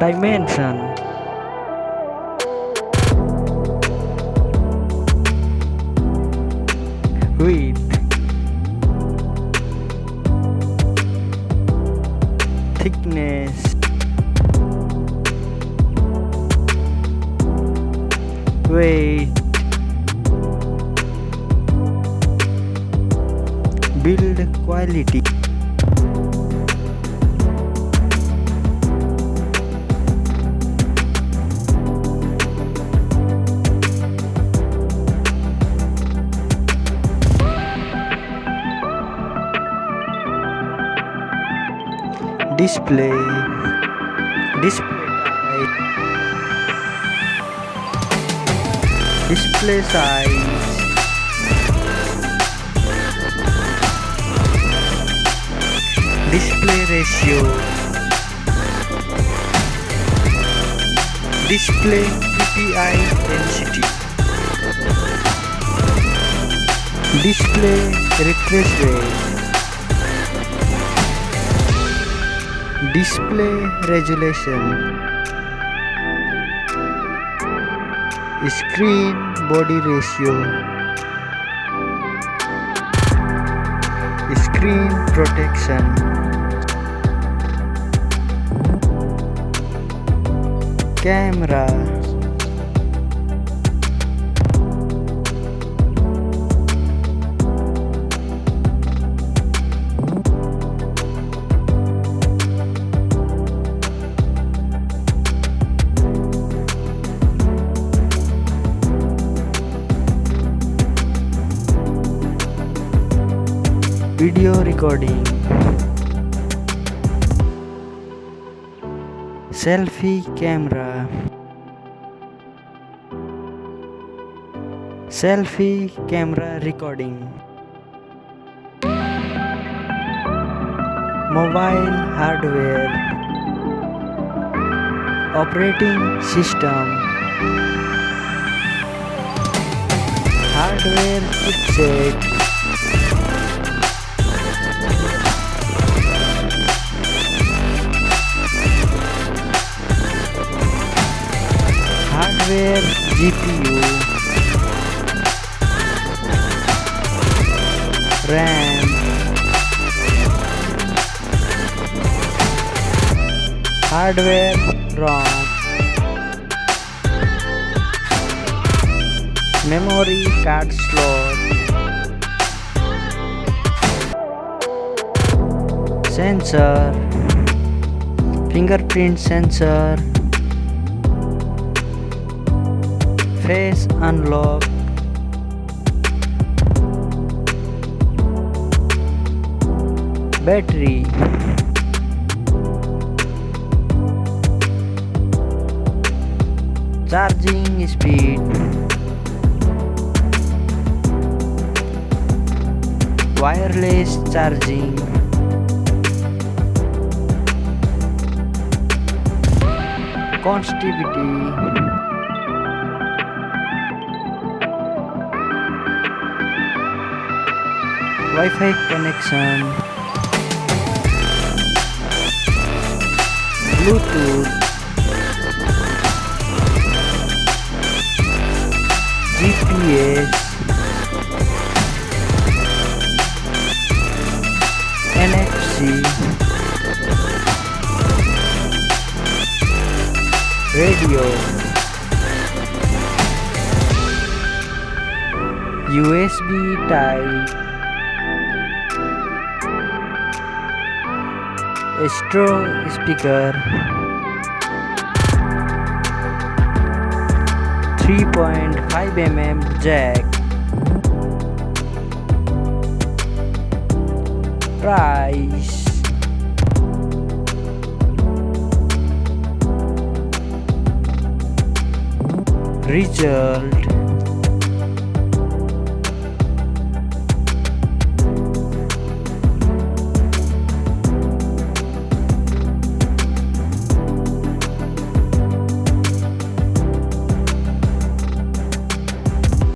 Dimension: width, thickness, weight, build quality, display type, display size, display ratio, display PPI density, display refresh rate, display resolution, screen body ratio, screen protection, camera, video recording, selfie camera, selfie camera recording, mobile hardware, operating system, hardware chipset, hardware GPU, RAM, hardware ROM, memory card slot, sensor, fingerprint sensor, face unlock, battery, charging speed, wireless charging, connectivity, Wi-Fi connection, Bluetooth, GPS, NFC, radio, USB type, stereo speaker, 3.5 mm jack, price, result,